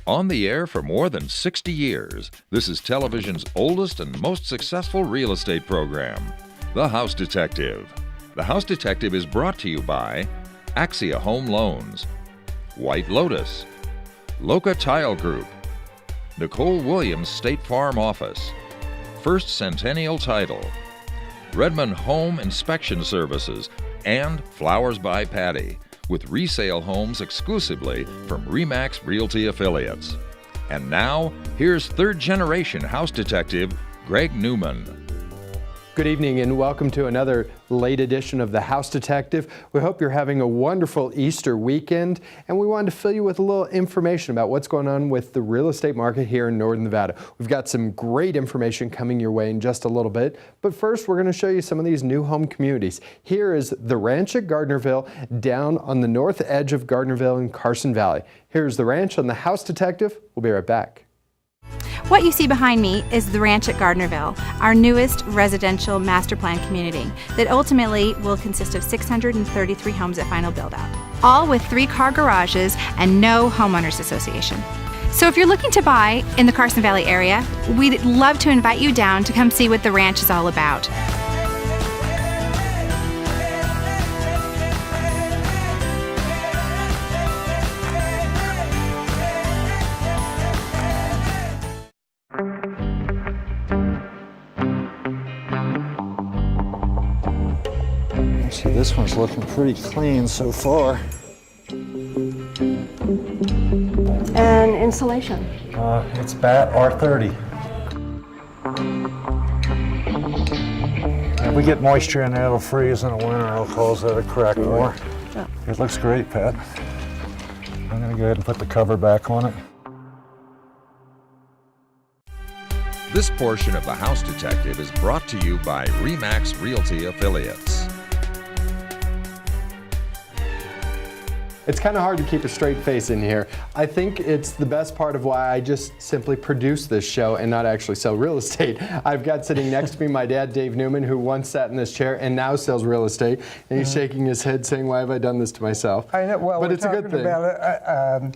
On the air for more than 60 years, this is television's oldest and most successful real estate program, The House Detective. The House Detective is brought to you by Axia Home Loans, White Lotus, Loca Tile Group, Nicole Williams State Farm Office, First Centennial Title, Redmond Home Inspection Services, and Flowers by Patty, with resale homes exclusively from RE/MAX Realty affiliates. And now, here's third-generation house detective Greg Newman. Good evening and welcome to another late edition of The House Detective. We hope you're having a wonderful Easter weekend, and we wanted to fill you with a little information about what's going on with the real estate market here in Northern Nevada. We've got some great information coming your way in just a little bit, but first we're going to show you some of these new home communities. Here is the ranch at Gardnerville, down on the north edge of Gardnerville in Carson Valley. Here's the ranch on The House Detective. We'll be right back. What you see behind me is the ranch at Gardnerville, our newest residential master plan community that ultimately will consist of 633 homes at final build-out, all with 3-car garages and no homeowners association. So if you're looking to buy in the Carson Valley area, we'd love to invite you down to come see what the ranch is all about. See, this one's looking pretty clean so far. And insulation? It's BAT R30. If we get moisture in there, it'll freeze in the winter. It'll cause that to crack more. Yeah. It looks great, Pat. I'm going to go ahead and put the cover back on it. This portion of The House Detective is brought to you by RE/MAX Realty affiliates. It's kind of hard to keep a straight face in here. I think it's the best part of why I just simply produce this show and not actually sell real estate. I've got sitting next to me my dad, Dave Newman, who once sat in this chair and now sells real estate. And he's shaking his head saying, why have I done this to myself? I know, well, but we're it's a good talking thing. about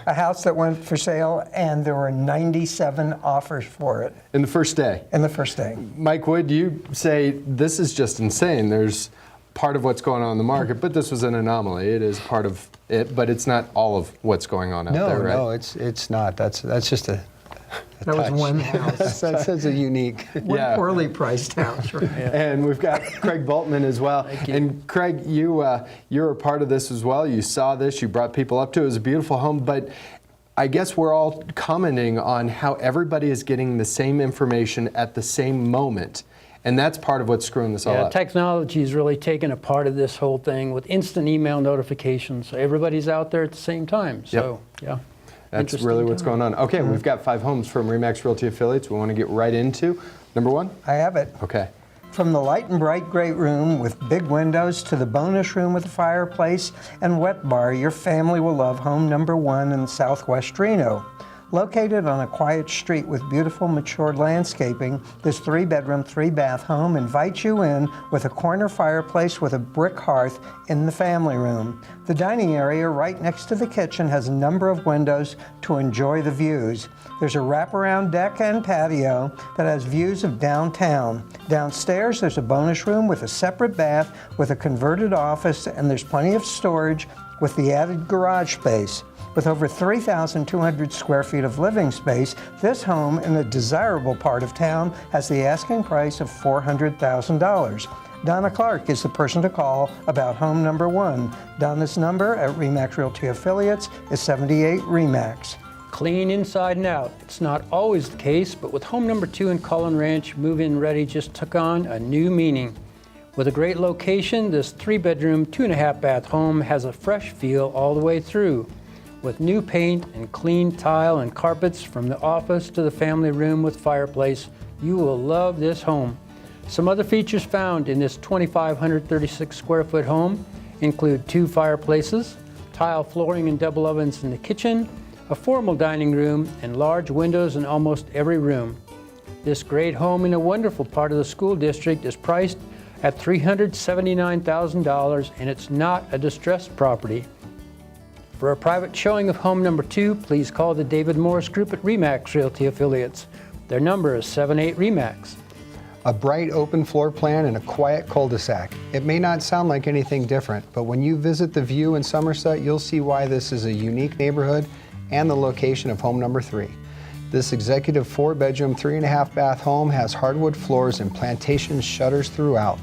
a house that went for sale and there were 97 offers for it. In the first day. In the first day. Mike Wood, you say this is just insane. There's part of what's going on in the market, but this was an anomaly. It is part of it, but it's not all of what's going on out there, right? No, it's not. That's just a That touch. was one house. That's a unique. One poorly priced house, right? And we've got Craig Boltman as well. And Craig, you're a part of this as well. You saw this, you brought people up to it. It was a beautiful home, but I guess we're all commenting on how everybody is getting the same information at the same moment. And that's part of what's screwing this all up. Technology has really taken a part of this whole thing with instant email notifications. So everybody's out there at the same time. So, yeah. That's really what's going on. Okay, we've got 5 homes from RE/MAX Realty affiliates we want to get right into. Number 1? I have it. Okay. From the light and bright great room with big windows to the bonus room with a fireplace and wet bar, your family will love home number 1 in Southwest Reno. Located on a quiet street with beautiful matured landscaping, this 3-bedroom, 3-bath home invites you in with a corner fireplace with a brick hearth in the family room. The dining area right next to the kitchen has a number of windows to enjoy the views. There's a wraparound deck and patio that has views of downtown. Downstairs, there's a bonus room with a separate bath with a converted office, and there's plenty of storage with the added garage space. With over 3,200 square feet of living space, this home in a desirable part of town has the asking price of $400,000. Donna Clark is the person to call about home number 1. Donna's number at RE/MAX Realty Affiliates is 78 RE/MAX. Clean inside and out. It's not always the case, but with home number 2 in Cullen Ranch, move-in ready just took on a new meaning. With a great location, this 3-bedroom, 2.5-bath home has a fresh feel all the way through. With new paint and clean tile and carpets from the office to the family room with fireplace, you will love this home. Some other features found in this 2,536 square foot home include 2 fireplaces, tile flooring and double ovens in the kitchen, a formal dining room, and large windows in almost every room. This great home in a wonderful part of the school district is priced at $379,000, and it's not a distressed property. For a private showing of home number 2, please call the David Morris Group at RE/MAX Realty Affiliates. Their number is 78-RE/MAX. A bright open floor plan and a quiet cul-de-sac. It may not sound like anything different, but when you visit the view in Somerset, you'll see why this is a unique neighborhood and the location of home number 3. This executive 4-bedroom, 3.5-bath home has hardwood floors and plantation shutters throughout.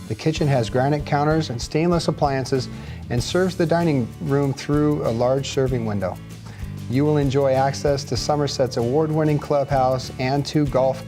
The kitchen has granite counters and stainless appliances and serves the dining room through a large serving window. You will enjoy access to Somerset's award-winning clubhouse and 2 golf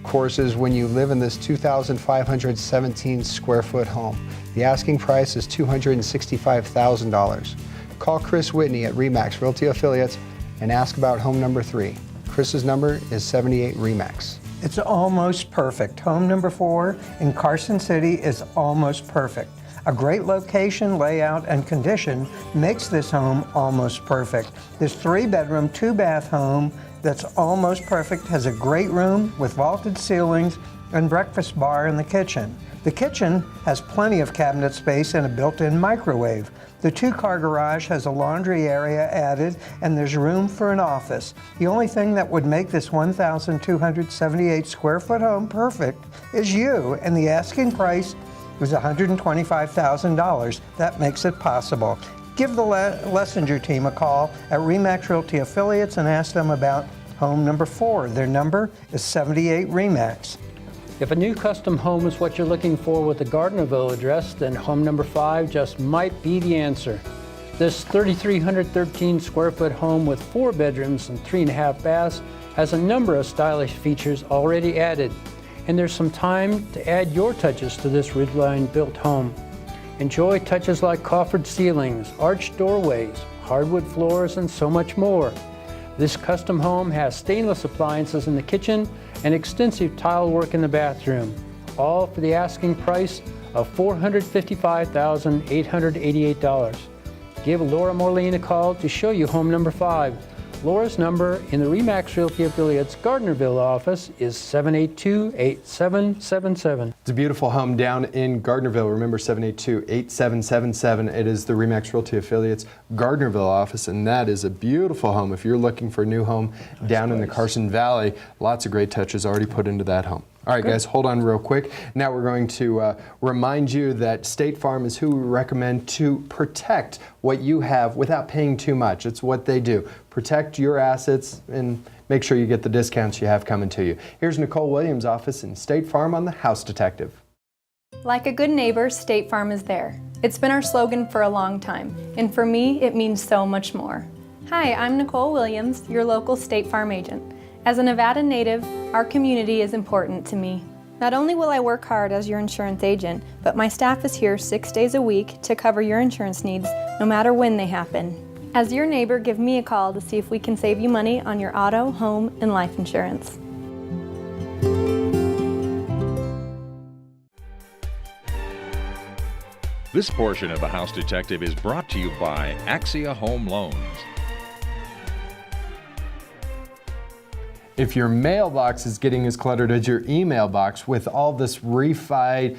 courses when you live in this 2,517 square foot home. The asking price is $265,000. Call Chris Whitney at RE/MAX Realty Affiliates and ask about home number 3. Chris's number is 78-RE/MAX. It's almost perfect. Home number 4 in Carson City is almost perfect. A great location, layout, and condition makes this home almost perfect. This 3-bedroom, 2-bath home that's almost perfect has a great room with vaulted ceilings and breakfast bar in the kitchen. The kitchen has plenty of cabinet space and a built-in microwave. The 2-car garage has a laundry area added, and there's room for an office. The only thing that would make this 1,278 square foot home perfect is you, and the asking price was $125,000. That makes it possible. Give the Lessinger team a call at RE/MAX Realty Affiliates and ask them about home number 4. Their number is 78-RE/MAX. If a new custom home is what you're looking for with a Gardnerville address, then home number 5 just might be the answer. This 3,313 square foot home with 4 bedrooms and 3.5 baths has a number of stylish features already added, and there's some time to add your touches to this ridgeline built home. Enjoy touches like coffered ceilings, arched doorways, hardwood floors, and so much more. This custom home has stainless appliances in the kitchen and extensive tile work in the bathroom, all for the asking price of $455,888. Give Laura Moline a call to show you home number 5. Laura's number in the RE/MAX Realty Affiliates Gardnerville office is 782-8777. It's a beautiful home down in Gardnerville. Remember, 782-8777. It is the RE/MAX Realty Affiliates Gardnerville office, and that is a beautiful home. If you're looking for a new home down in the Carson Valley, lots of great touches already put into that home. All right, guys, hold on real quick. Now we're going to remind you that State Farm is who we recommend to protect what you have without paying too much. It's what they do. Protect your assets and make sure you get the discounts you have coming to you. Here's Nicole Williams' office in State Farm on the House Detective. Like a good neighbor, State Farm is there. It's been our slogan for a long time, and for me, it means so much more. Hi, I'm Nicole Williams, your local State Farm agent. As a Nevada native, our community is important to me. Not only will I work hard as your insurance agent, but my staff is here 6 days a week to cover your insurance needs, no matter when they happen. As your neighbor, give me a call to see if we can save you money on your auto, home, and life insurance. This portion of the House Detective is brought to you by Axia Home Loans. If your mailbox is getting as cluttered as your email box with all this refi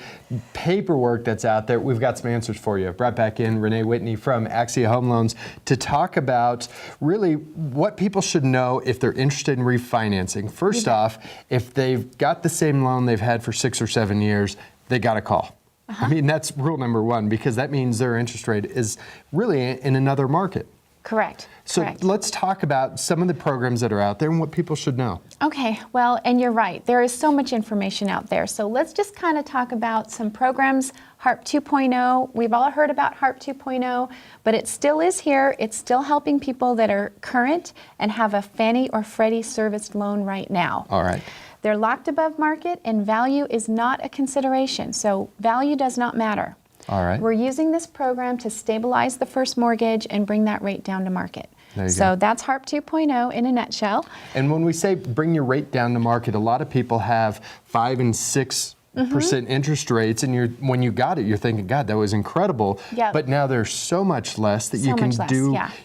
paperwork that's out there, we've got some answers for you. Brought back in Renee Whitney from Axia Home Loans to talk about really what people should know if they're interested in refinancing. First off, if they've got the same loan they've had for 6 or 7 years, they got to call. I mean, that's rule number 1, because that means their interest rate is really in another market. Correct. So correct. Let's talk about some of the programs that are out there and what people should know. Okay, well, and you're right. There is so much information out there. So let's just kind of talk about some programs. HARP 2.0, we've all heard about HARP 2.0, but it still is here. It's still helping people that are current and have a Fannie or Freddie serviced loan right now. All right. They're locked above market, and value is not a consideration. So value does not matter. All right. We're using this program to stabilize the first mortgage and bring that rate down to market. So that's HARP 2.0 in a nutshell. And when we say bring your rate down to market, a lot of people have 5 and 6% interest rates, and when you got it, you're thinking, God, that was incredible. Yep. But now there's so much less that you can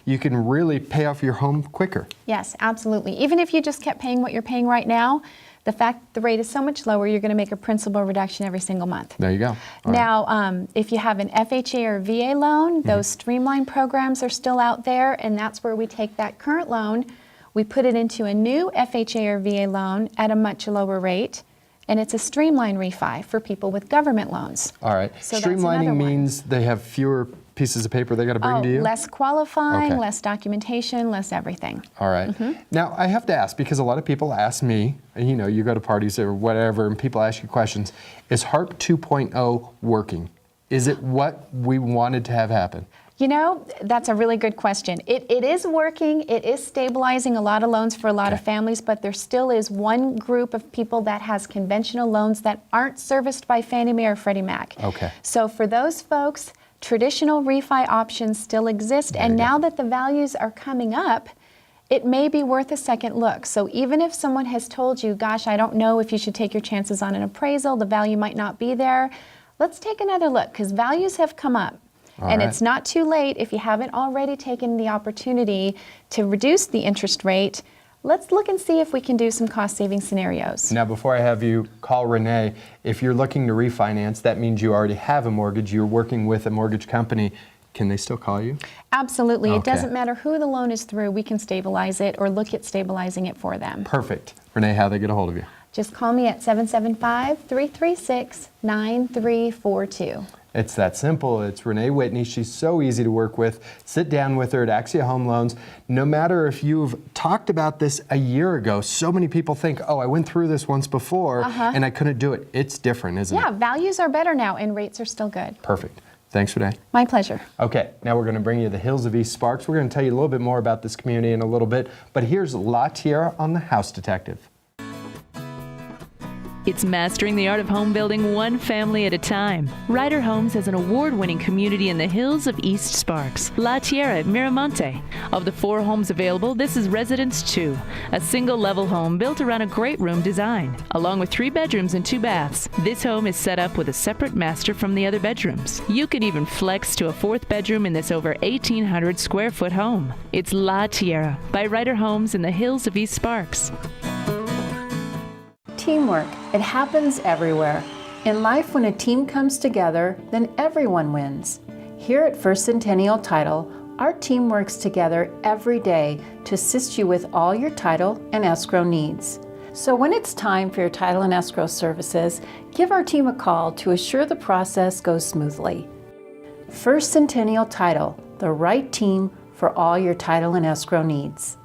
you can really pay off your home quicker. Yes, absolutely. Even if you just kept paying what you're paying right now, The fact the rate is so much lower, you're going to make a principal reduction every single month. There you go. All Now, if you have an FHA or VA loan, those streamlined programs are still out there, and that's where we take that current loan, we put it into a new FHA or VA loan at a much lower rate, and it's a streamlined refi for people with government loans. All right. So that's another Streamlining one. means they have fewer pieces of paper they got to bring to you? Less qualifying, Okay. less documentation, less everything. All right. Now, I have to ask, because a lot of people ask me, you know, you go to parties or whatever, and people ask you questions, is HARP 2.0 working? Is it what we wanted to have happen? You know, that's a really good question. It is working. It is stabilizing a lot of loans for a lot of families, but there still is one group of people that has conventional loans that aren't serviced by Fannie Mae or Freddie Mac. Okay. So for those folks, traditional refi options still exist, and now that the values are coming up, it may be worth a second look. So even if someone has told you, gosh, I don't know if you should take your chances on an appraisal, the value might not be there, let's take another look, because values have come up. And it's not too late if you haven't already taken the opportunity to reduce the interest rate. Let's look and see if we can do some cost-saving scenarios. Now, before I have you call Renee, if you're looking to refinance, that means you already have a mortgage, you're working with a mortgage company. Can they still call you? Absolutely. It Okay. doesn't matter who the loan is through, we can stabilize it or look at stabilizing it for them. Perfect. Renee, how do they get a hold of you? Just call me at 775-336-9342. It's that simple. It's Renee Whitney. She's so easy to work with. Sit down with her at Axia Home Loans. No matter if you've talked about this a year ago, so many people think, oh, I went through this once before and I couldn't do it. It's different, isn't Yeah, it? values are better now and rates are still good. Perfect. Thanks, Renee. My pleasure. Okay, now we're going to bring you the hills of East Sparks. We're going to tell you a little bit more about this community in a little bit, but here's La Tierra on the House Detective. It's mastering the art of home building one family at a time. Ryder Homes has an award-winning community in the hills of East Sparks, La Tierra at Miramonte. Of the 4 homes available, this is Residence 2, a single-level home built around a great room design. Along with 3 bedrooms and 2 baths, this home is set up with a separate master from the other bedrooms. You can even flex to a 4th bedroom in this over 1,800 square foot home. It's La Tierra by Ryder Homes in the hills of East Sparks. Teamwork. It happens everywhere. In life, when a team comes together, then everyone wins. Here at First Centennial Title, our team works together every day to assist you with all your title and escrow needs. So when it's time for your title and escrow services, give our team a call to assure the process goes smoothly. First Centennial Title, the right team for all your title and escrow needs.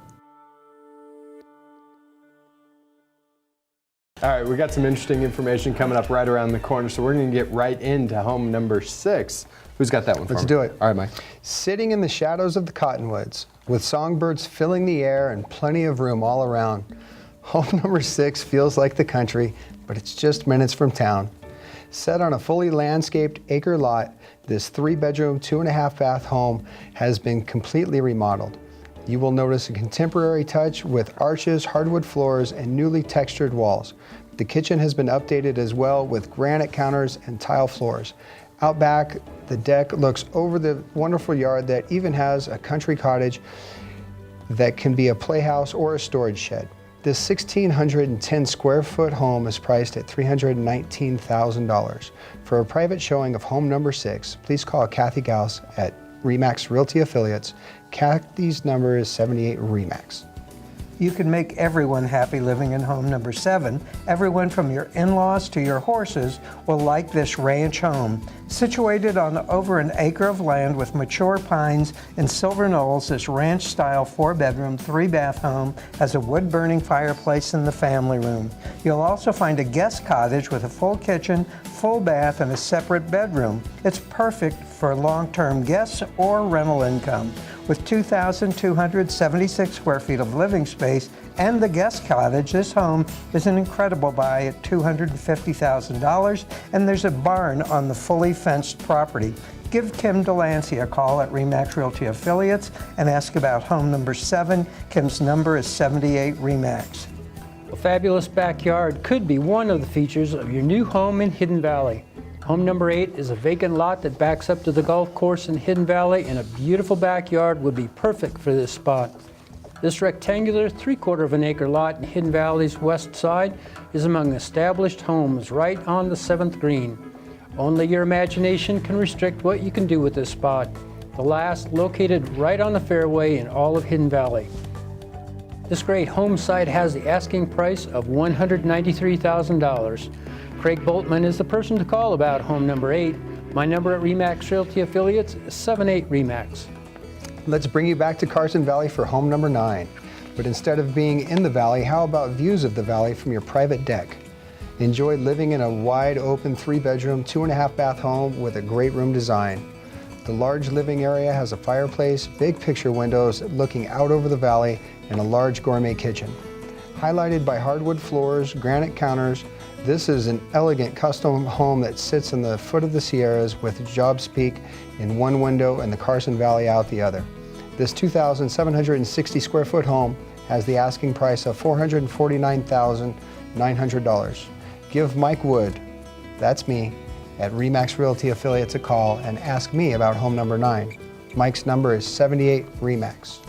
All right, we got some interesting information coming up right around the corner, so we're going to get right into home number 6. Who's got that one for Let's me? do it. All right, Mike. Sitting in the shadows of the cottonwoods, with songbirds filling the air and plenty of room all around, home number 6 feels like the country, but it's just minutes from town. Set on a fully landscaped acre lot, this 3-bedroom, 2.5-bath home has been completely remodeled. You will notice a contemporary touch with arches, hardwood floors, and newly textured walls. The kitchen has been updated as well with granite counters and tile floors. Out back, the deck looks over the wonderful yard that even has a country cottage that can be a playhouse or a storage shed. This 1,610 square foot home is priced at $319,000. For a private showing of home number 6, please call Kathy Gauss at RE/MAX Realty Affiliates. Kathy's number is 78 RE/MAX. You can make everyone happy living in home number 7. Everyone from your in-laws to your horses will like this ranch home. Situated on over an acre of land with mature pines and silver knolls, this ranch-style 4-bedroom, 3-bath home has a wood-burning fireplace in the family room. You'll also find a guest cottage with a full kitchen, full bath, and a separate bedroom. It's perfect for long-term guests or rental income. With 2,276 square feet of living space and the guest cottage, this home is an incredible buy at $250,000, and there's a barn on the fully fenced property. Give Kim Delancey a call at RE/MAX Realty Affiliates and ask about home number 7. Kim's number is 78 RE/MAX. A fabulous backyard could be one of the features of your new home in Hidden Valley. Home number 8 is a vacant lot that backs up to the golf course in Hidden Valley, and a beautiful backyard would be perfect for this spot. This rectangular 3/4 of an acre lot in Hidden Valley's west side is among established homes right on the 7th green. Only your imagination can restrict what you can do with this spot. The last located right on the fairway in all of Hidden Valley. This great home site has the asking price of $193,000. Craig Boltman is the person to call about home number 8. My number at RE/MAX Realty Affiliates is 78-RE/MAX. Let's bring you back to Carson Valley for home number 9. But instead of being in the valley, how about views of the valley from your private deck? Enjoy living in a wide open 3-bedroom, 2.5-bath home with a great room design. The large living area has a fireplace, big picture windows looking out over the valley, and a large gourmet kitchen. Highlighted by hardwood floors, granite counters, this is an elegant custom home that sits in the foot of the Sierras with Jobs Peak in one window and the Carson Valley out the other. This 2,760 square foot home has the asking price of $449,900. Give Mike Wood, that's me, at RE/MAX Realty Affiliates a call and ask me about home number 9. Mike's number is 78-RE/MAX.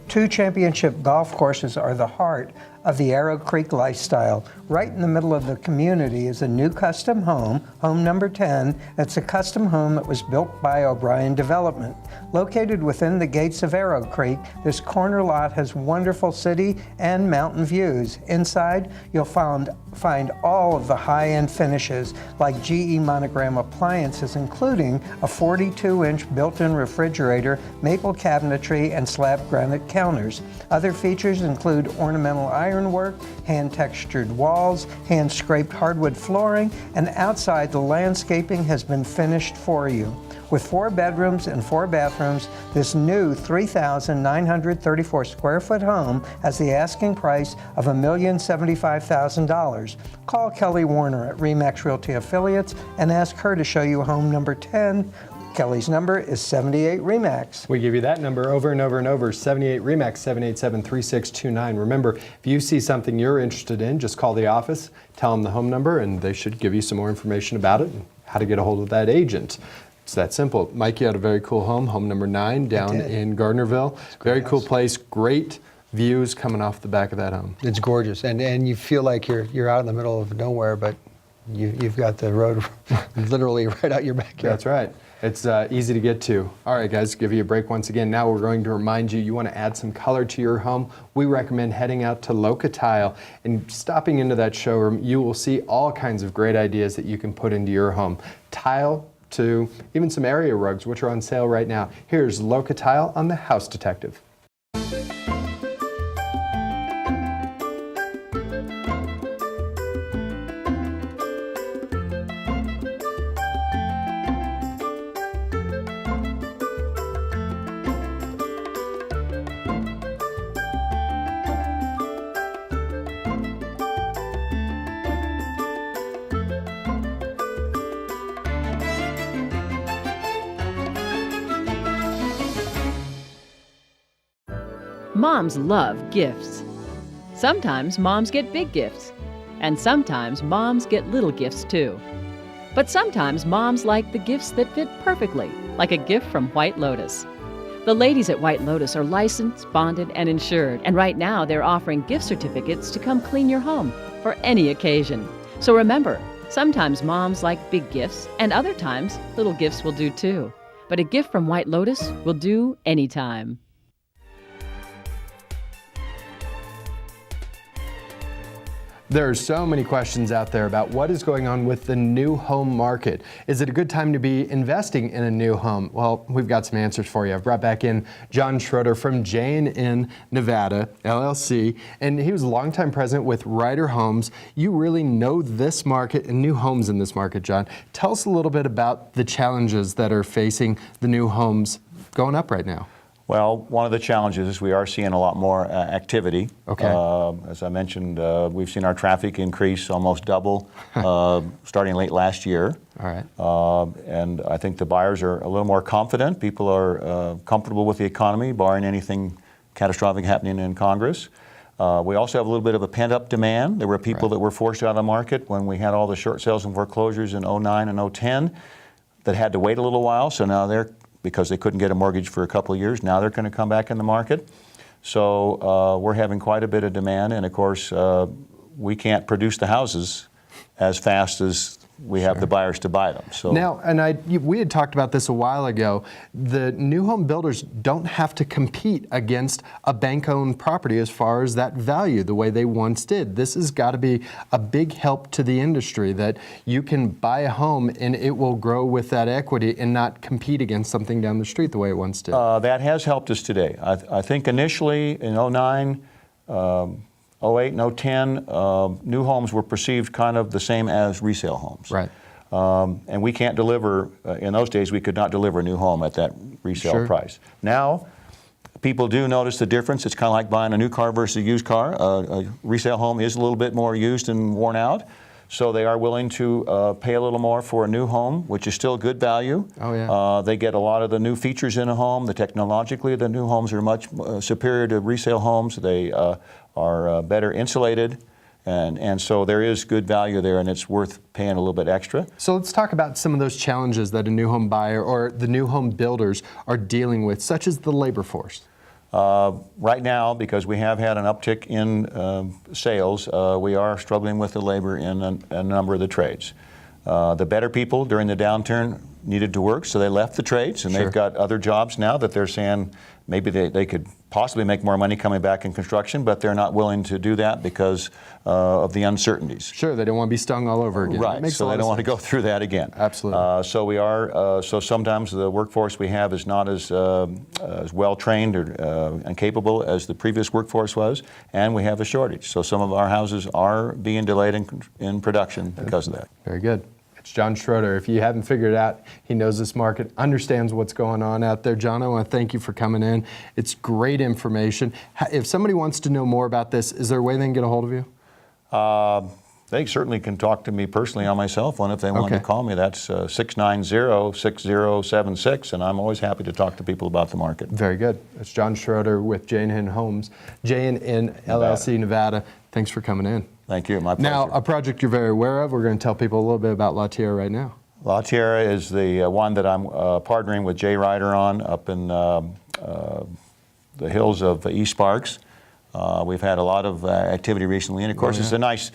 2 championship golf courses are the heart of the Arrow Creek lifestyle. Right in the middle of the community is a new custom home, home number 10. It's a custom home that was built by O'Brien Development. Located within the gates of Arrow Creek, this corner lot has wonderful city and mountain views. Inside, you'll find all of the high-end finishes like GE Monogram appliances, including a 42-inch built-in refrigerator, maple cabinetry, and slab granite counters. Other features include ornamental ironwork, hand-textured walls, hand-scraped hardwood flooring, and outside the landscaping has been finished for you. With 4 bedrooms and 4 bathrooms, this new 3,934 square foot home has the asking price of $1,075,000. Call Kelly Warner at RE/MAX Realty Affiliates and ask her to show you home number 10. Kelly's number is 78-RE/MAX. We give you that number over and over and over, 78-RE/MAX, 787-3629. Remember, if you see something you're interested in, just call the office, tell them the home number, and they should give you some more information about it and how to get a hold of that agent. It's that simple. Mike, you had a very cool home number 9 down in Gardnerville. Very cool place, great views coming off the back of that home. It's gorgeous, and you feel like you're out in the middle of nowhere, but you've got the road literally right out your backyard. That's right. It's easy to get to. All right, guys, give you a break once again. Now we're going to remind you want to add some color to your home. We recommend heading out to Loca Tile and stopping into that showroom. You will see all kinds of great ideas that you can put into your home. Tile to even some area rugs, which are on sale right now. Here's Loca Tile on the House Detective. Moms love gifts. Sometimes moms get big gifts, and sometimes moms get little gifts too. But sometimes moms like the gifts that fit perfectly, like a gift from White Lotus. The ladies at White Lotus are licensed, bonded, and insured, and right now they're offering gift certificates to come clean your home for any occasion. So remember, sometimes moms like big gifts, and other times little gifts will do too. But a gift from White Lotus will do anytime. There are so many questions out there about what is going on with the new home market. Is it a good time to be investing in a new home? Well, we've got some answers for you. I've brought back in John Schroeder from J&N Nevada, LLC, and he was a longtime president with Ryder Homes. You really know this market and new homes in this market, John. Tell us a little bit about the challenges that are facing the new homes going up right now. Well, one of the challenges is we are seeing a lot more activity. Okay. As I mentioned, we've seen our traffic increase almost double starting late last year. All right. And I think the buyers are a little more confident. People are comfortable with the economy, barring anything catastrophic happening in Congress. We also have a little bit of a pent-up demand. There were people that were forced out of the market when we had all the short sales and foreclosures in 09 and 010 that had to wait a little while, so now because they couldn't get a mortgage for a couple of years, now they're going to come back in the market. So we're having quite a bit of demand, and of course we can't produce the houses as fast as we have the buyers to buy them. So now, we had talked about this a while ago. The new home builders don't have to compete against a bank-owned property as far as that value the way they once did. This has got to be a big help to the industry, that you can buy a home and it will grow with that equity and not compete against something down the street the way it once did. That has helped us today. I think initially in 09, 08 and 010, new homes were perceived kind of the same as resale homes. Right. And we can't deliver, in those days we could not deliver a new home at that resale price. Now, people do notice the difference. It's kind of like buying a new car versus a used car. A resale home is a little bit more used and worn out. So they are willing to pay a little more for a new home, which is still good value. Oh, yeah. They get a lot of the new features in a home. Technologically, the new homes are much superior to resale homes. They are better insulated, and so there is good value there, and it's worth paying a little bit extra. So let's talk about some of those challenges that a new home buyer or the new home builders are dealing with, such as the labor force. Right now, because we have had an uptick in sales, we are struggling with the labor in a number of the trades. The better people during the downturn needed to work, so they left the trades, and they've got other jobs now that they're saying maybe they could possibly make more money coming back in construction, but they're not willing to do that because of the uncertainties. Sure, they don't want to be stung all over again. Right, so they don't want to go through that again. Absolutely. So we are. So sometimes the workforce we have is not as well trained and capable as the previous workforce was, and we have a shortage. So some of our houses are being delayed in production because of that. Very good. It's John Schroeder. If you haven't figured it out, he knows this market, understands what's going on out there. John, I want to thank you for coming in. It's great information. If somebody wants to know more about this, is there a way they can get a hold of you? They certainly can talk to me personally on my cell phone if they want to call me. That's 690-6076, and I'm always happy to talk to people about the market. Very good. It's John Schroeder with J&N Homes, J&N LLC, Nevada. Thanks for coming in. Thank you. My pleasure. Now, a project you're very aware of, we're going to tell people a little bit about La Tierra right now. La Tierra is the one that I'm partnering with Jay Ryder on up in the hills of East Sparks. We've had a lot of activity recently, and of course it's a nice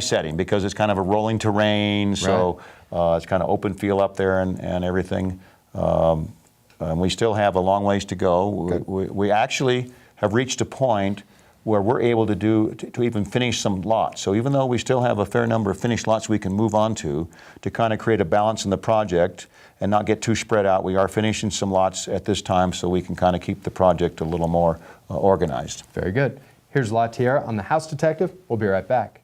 setting because it's kind of a rolling terrain, so it's kind of open feel up there and everything. We still have a long ways to go. We actually have reached a point where we're able to even finish some lots. So even though we still have a fair number of finished lots we can move on to kind of create a balance in the project and not get too spread out, we are finishing some lots at this time so we can kind of keep the project a little more organized. Very good. Here's La Tierra on The House Detective. We'll be right back.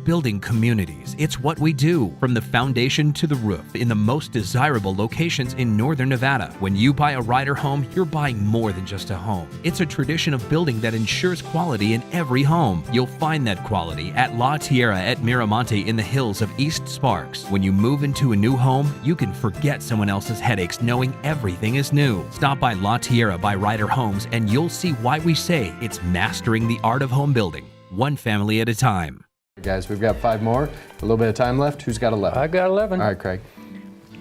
Building communities. It's what we do, from the foundation to the roof, in the most desirable locations in northern Nevada. When you buy a Ryder home, you're buying more than just a home. It's a tradition of building that ensures quality in every home. You'll find that quality at La Tierra at Miramonte in the hills of East Sparks. When you move into a new home, you can forget someone else's headaches knowing everything is new. Stop by La Tierra by Ryder Homes and you'll see why we say it's mastering the art of home building, one family at a time. Guys, we've got 5 more. A little bit of time left. Who's got 11? I got 11. All right, Craig.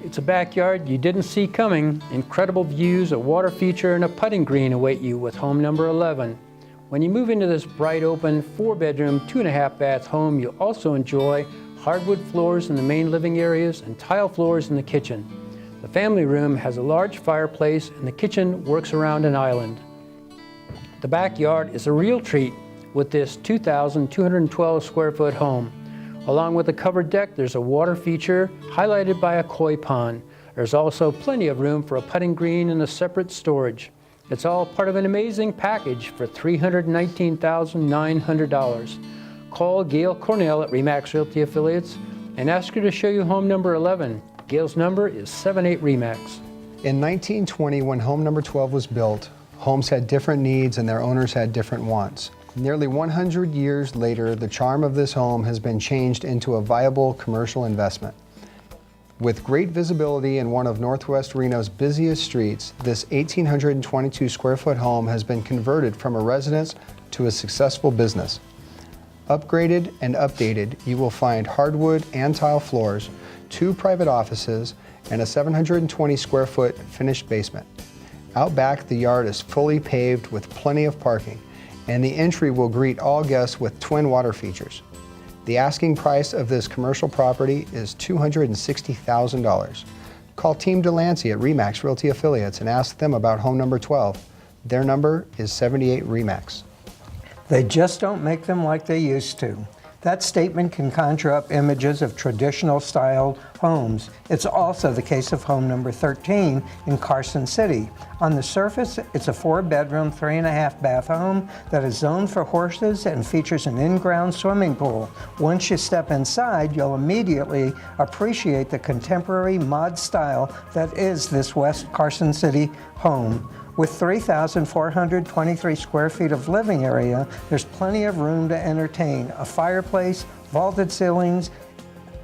It's a backyard you didn't see coming. Incredible views, a water feature, and a putting green await you with home number 11. When you move into this bright, open, 4-bedroom, 2.5-bath home, you'll also enjoy hardwood floors in the main living areas and tile floors in the kitchen. The family room has a large fireplace, and the kitchen works around an island. The backyard is a real treat with this 2,212 square foot home. Along with the covered deck, there's a water feature highlighted by a koi pond. There's also plenty of room for a putting green and a separate storage. It's all part of an amazing package for $319,900. Call Gail Cornell at RE/MAX Realty Affiliates and ask her to show you home number 11. Gail's number is 78 RE/MAX. In 1920, when home number 12 was built, homes had different needs and their owners had different wants. Nearly 100 years later, the charm of this home has been changed into a viable commercial investment. With great visibility in one of Northwest Reno's busiest streets, this 1,822 square foot home has been converted from a residence to a successful business. Upgraded and updated, you will find hardwood and tile floors, 2 private offices, and a 720 square foot finished basement. Out back, the yard is fully paved with plenty of parking, and the entry will greet all guests with twin water features. The asking price of this commercial property is $260,000. Call Team Delancey at RE/MAX Realty Affiliates and ask them about home number 12. Their number is 78 RE/MAX. They just don't make them like they used to. That statement can conjure up images of traditional styled homes. It's also the case of home number 13 in Carson City. On the surface, it's a 4-bedroom, 3.5-bath home that is zoned for horses and features an in-ground swimming pool. Once you step inside, you'll immediately appreciate the contemporary mod style that is this West Carson City home. With 3,423 square feet of living area, there's plenty of room to entertain. A fireplace, vaulted ceilings,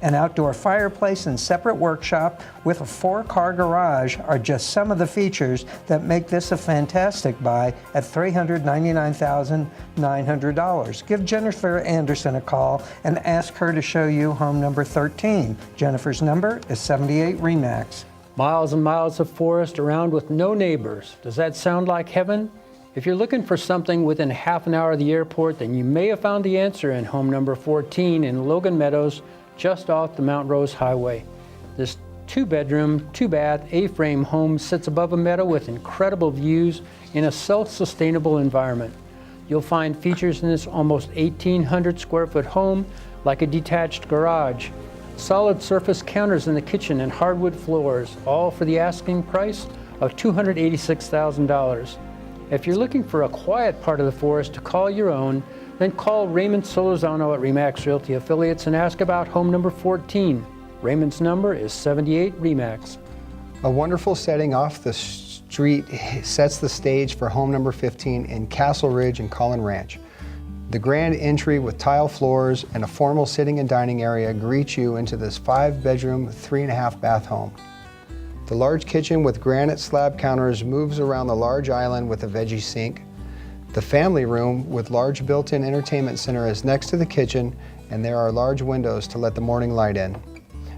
an outdoor fireplace and separate workshop with a 4-car garage are just some of the features that make this a fantastic buy at $399,900. Give Jennifer Anderson a call and ask her to show you home number 13. Jennifer's number is 78 RE/MAX. Miles and miles of forest around with no neighbors. Does that sound like heaven? If you're looking for something within half an hour of the airport, then you may have found the answer in home number 14 in Logan Meadows, just off the Mount Rose Highway. This 2-bedroom, 2-bath, A-frame home sits above a meadow with incredible views in a self-sustainable environment. You'll find features in this almost 1,800 square foot home, like a detached garage, solid surface counters in the kitchen and hardwood floors, all for the asking price of $286,000. If you're looking for a quiet part of the forest to call your own, then call Raymond Solorzano at RE/MAX Realty Affiliates and ask about home number 14. Raymond's number is 78 RE/MAX. A wonderful setting off the street sets the stage for home number 15 in Castle Ridge and Collin Ranch. The grand entry with tile floors and a formal sitting and dining area greets you into this 5-bedroom, 3.5-bath home. The large kitchen with granite slab counters moves around the large island with a veggie sink. The family room with large built-in entertainment center is next to the kitchen, and there are large windows to let the morning light in.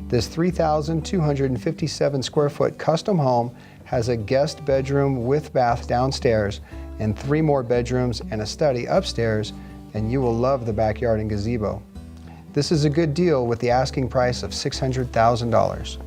This 3,257 square foot custom home has a guest bedroom with bath downstairs and 3 more bedrooms and a study upstairs, and you will love the backyard and gazebo. This is a good deal with the asking price of $600,000.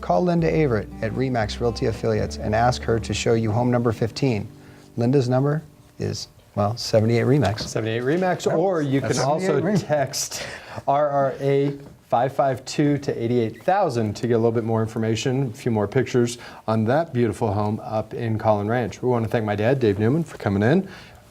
Call Linda Averett at RE/MAX Realty Affiliates and ask her to show you home number 15. Linda's number is, well, 78 RE/MAX. 78 RE/MAX, or you can also text RRA 552 to 88,000 to get a little bit more information, a few more pictures on that beautiful home up in Collin Ranch. We want to thank my dad, Dave Newman, for coming in.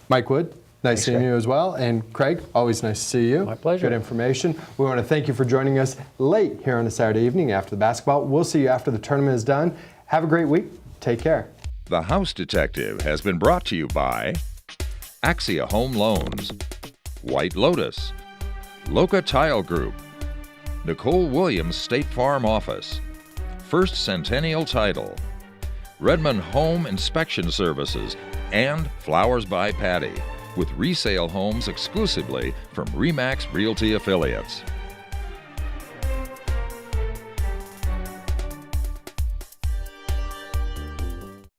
Mike Wood, nice seeing you as well. And Craig, always nice to see you. My pleasure. Good information. We want to thank you for joining us late here on a Saturday evening after the basketball. We'll see you after the tournament is done. Have a great week. Take care. The House Detective has been brought to you by Axia Home Loans, White Lotus, Loca Tile Group, Nicole Williams State Farm Office, First Centennial Title, Redmond Home Inspection Services, and Flowers by Patty, with resale homes exclusively from RE/MAX Realty Affiliates.